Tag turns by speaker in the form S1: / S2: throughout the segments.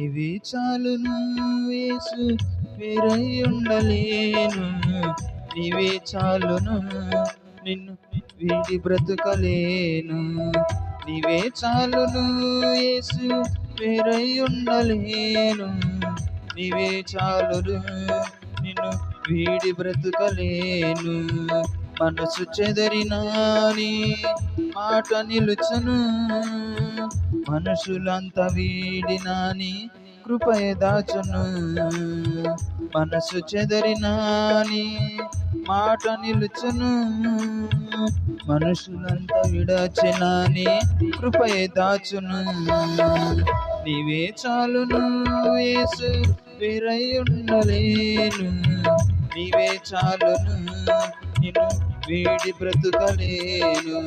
S1: నీవే చాలును యేసు, వేరై ఉండలేను. నీవే చాలును, నిన్ను వీడి బ్రతుకలేను. నీవే చాలును యేసు, వేరై ఉండలేను. నీవే చాలును, నిన్ను వీడి బ్రతుకలేను. మనసు చెదరినా నీ మాట నిలుచును, మనుషులంతా వీడినా నీ కృపయ దాచును. మనసు చెదరినా నీ మాట నిలుచును, మనుషులంతా విడచిన నీ కృపయ దాచును. నీవే చాలును యేసు, వేరై ఉండలేను. నీవే చాలును, నిన్ను వీడి బ్రతుకలేను.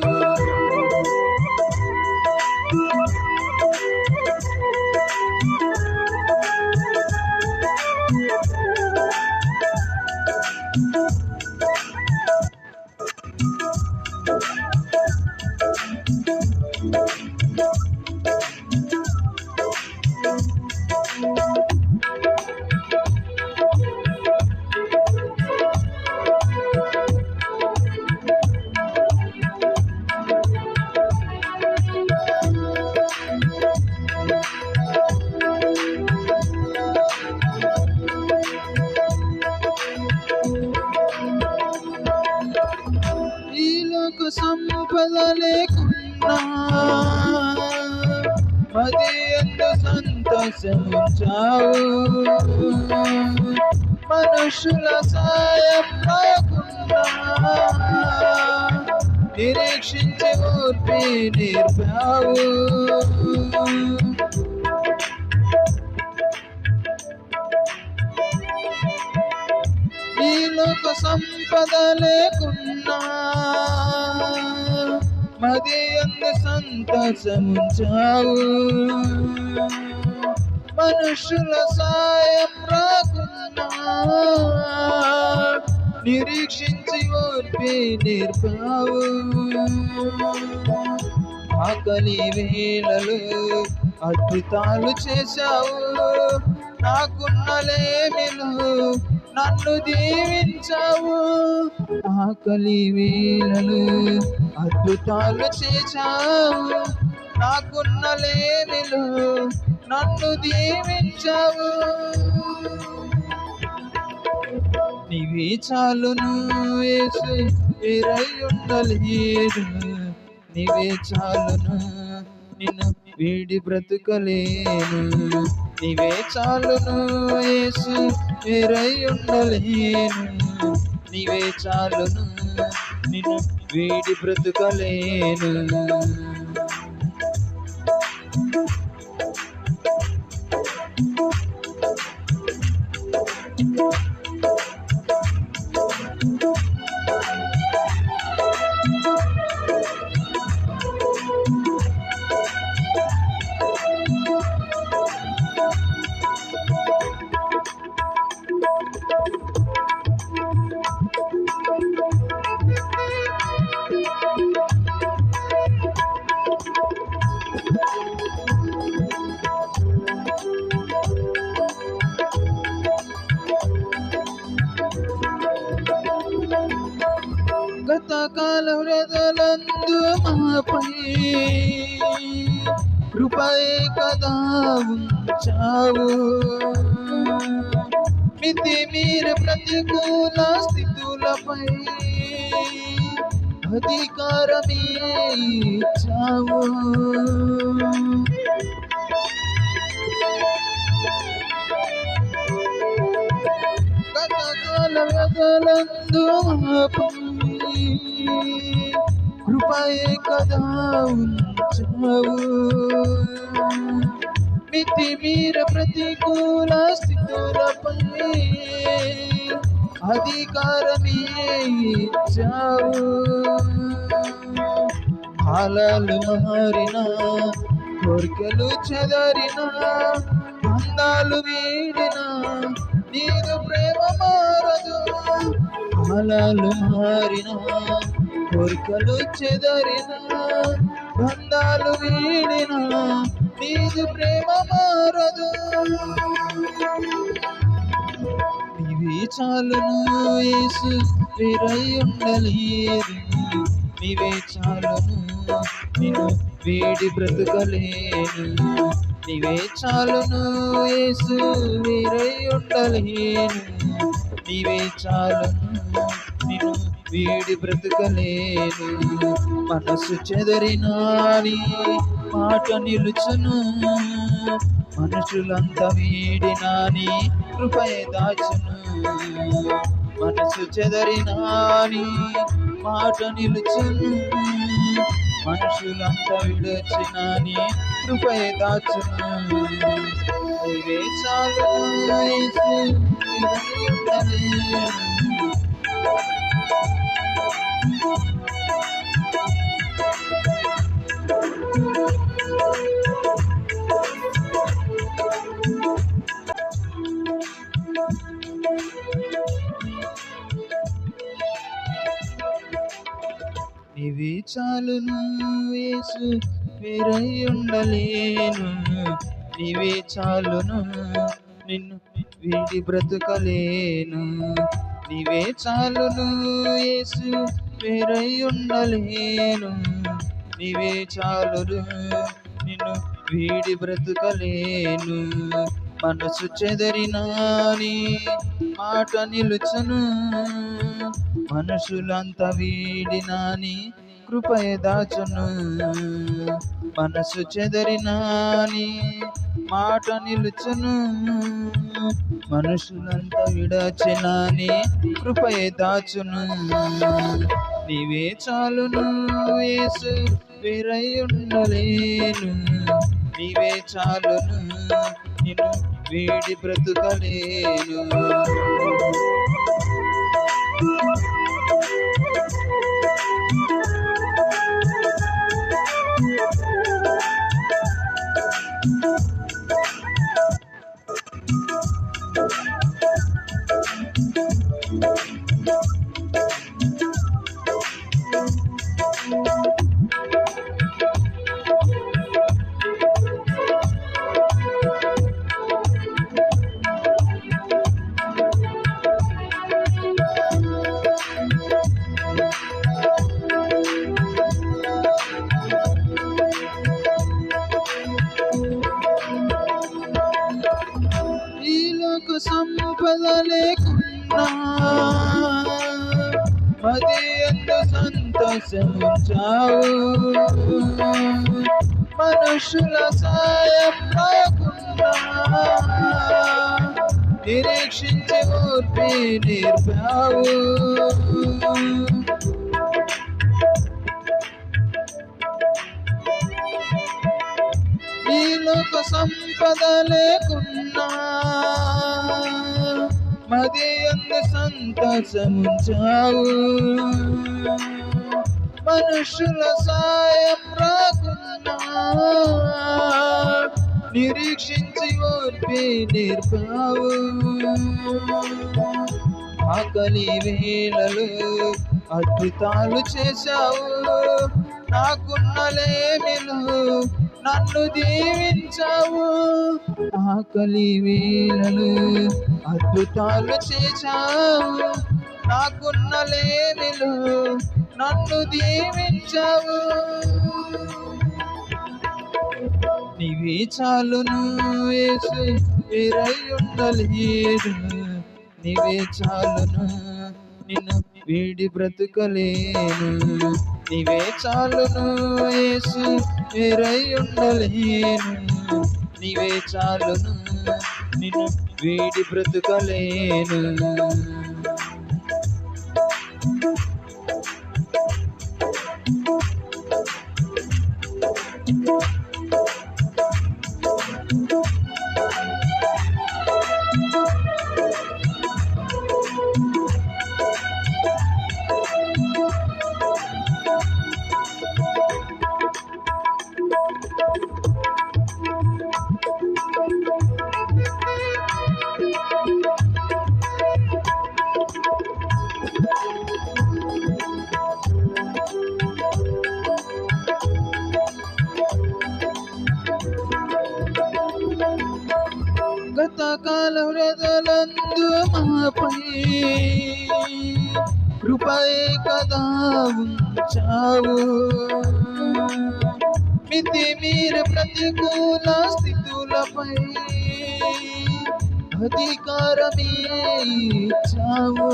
S1: సంపద లేకున్నా మది ఎందు సంతోషముంచావు. మనుషుల సాయం రాకున్నా నిరీక్షించి ఓర్పి నేర్పావు. ఈ లోక సంపద లేకున్నా మది అందు సంతోషముంచావు. మనుషుల సాయం రాకున్నా నిరీక్షించి ఓర్పి నేర్పావు. ఆకలి వేళలు అద్భుతాలు చేశావు. నాకున్న లేమిలో నన్ను దీవించావు. ఆకలి వేళలు అద్భుతాలు చేశావు. నాకున్న లేమిలో నన్ను దీవించావు. నీవే చాలును యేసు, వేరై ఉండలేదు. నీవే చాలును, నిన్ను వీడి బ్రతుకలేను. నీవే చాలును యేసు, వేరై ఉండలేను. నీవే చాలును, నిన్ను వీడి బ్రతుకలేను. గతకాల వ్రతలందు మాపై కృపయే కదా ఉంచావు. మితి మీర ప్రతికూల స్థితులపై అధికారమే ఇచ్చావు. గతకాల వ్రతలందు మాపై కృపయే కదా ఉంచావు. మితి మీర ప్రతికూల స్థితులపై అధికారమే ఇచ్చావు. కాలాలు మారినా, కోరికలు చెదరినా, బంధాలు వీడినా, నీదు ప్రేమ మారదు. కాలాలు మారినా, కోరికలు చెదరినా, బంధాలు వీడినా, నీదు ప్రేమ మారదు. నీవే చాలును యేసు, వేరై ఉండలేదు. నీవే చాలును, నిన్ను వీడి బ్రతుకలేను. నీవే చాలును యేసు, వేరై ఉండలేను. నీవే చాలును, నిన్ను వీడి బ్రతుకలేను. మనసు చెదరినా నీ మాట నిలుచును. మనుషులంతా వీడినా నీ కృపయ దాచును. మనసు చెదరినా నీ మాట నిలుచును. మనుషులంతా విడచిన నీ కృపయ దాచును. నీవే చాలును యేసు, నీవే చాలును యేసు, వేరై ఉండలేను. నీవే చాలును, నిన్ను వీడి బ్రతుకలేను. నీవే చాలును యేసు, వేరై ఉండలేను. నీవే చాలును, నిన్ను వీడి బ్రతుకలేను. మనసు చెదరినా నీ మాట నిలుచును. మనుషులంతా వీడినా నీ కృపయ దాచును. మనసు చెదరినా నీ మాట నిలుచును. మనుషులంతా విడచిన నీ కృపయ దాచును. నీవే చాలును యేసు, వేరై ఉండలేను. నీవే చాలును, నిన్ను వీడి బ్రతుకలేను. సంపద లేకున్నా మది ఎందు సంతోషముంచావు. మనుషుల సాయం రాకున్నా నిరీక్షించి ఓర్పి నేర్పావు. ఈ లోక సంపద లేకున్నా మది అందు సంతోషముంచావు. మనుషుల సాయం రాకున్నా నిరీక్షించి ఓర్పి నేర్పావు. ఆకలి వేళలు అద్భుతాలు చేశావు. నాకున్న లేమిలో నన్ను దీవించావు. ఆకలి వేళలు అద్భుతాలు చేశావు. నాకున్న లేమిలో నన్ను దీవించావు. నీవే చాలును యేసు, వేరై ఉండలేదు. నీవే చాలును, నిన్ను వీడి బ్రతుకలేను. నీవే చాలును యేసు, వేరై ఉండలేను. నీవే చాలును, నిన్ను వీడి బ్రతుకలేను. కథకాల వ్రదలందు మాపై కృపయే కదా ఉంచావు. మితిమీర ప్రతికూల స్థితులపై అధికారమే ఇచ్చావు.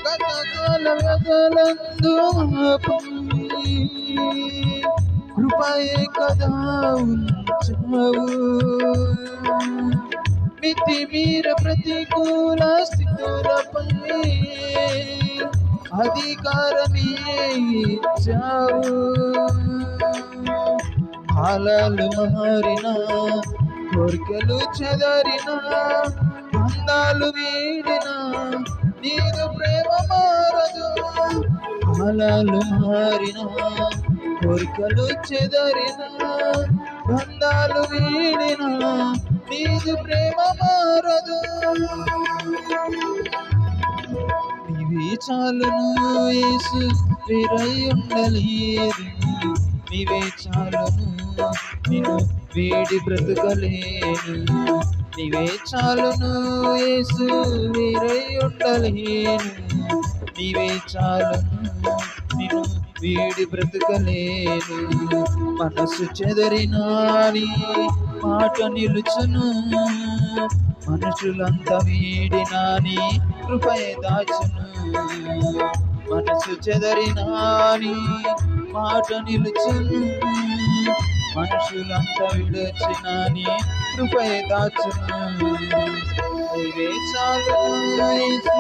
S1: కథకాల వ్రదలందు మాపై కృపయే కదా ఉంచావు. మితిమీర ప్రతికూల స్థితులపై అధికారమే ఇచ్చావు. కాలాలు మారినా, కోరికలు చెదరినా, అందాలు వీడినా, నీదు ప్రేమ మారదు. కాలాలు మారినా, కోరికలు చెదరినా, బంధాలు వీడినా, నీదు ప్రేమ మారదు. నీవే చాలును యేసు, వేరై ఉండలేదు. నీవే చాలును, నిన్ను వీడి బ్రతుకలేను. నీవే చాలును యేసు, వేరై ఉండలేను. నీవే చాలును, నిన్ను వీడి బ్రతుకలేను. మనసు చెదరినా నీ మాట నిలుచును. మనుషులంతా వీడినా నీ కృపయే దాచును. మనసు చెదరినా నీ మాట నిలుచును. మనుషులంతా విడచిన నీ కృపయే దాచును. నీవే చాలును యేసు,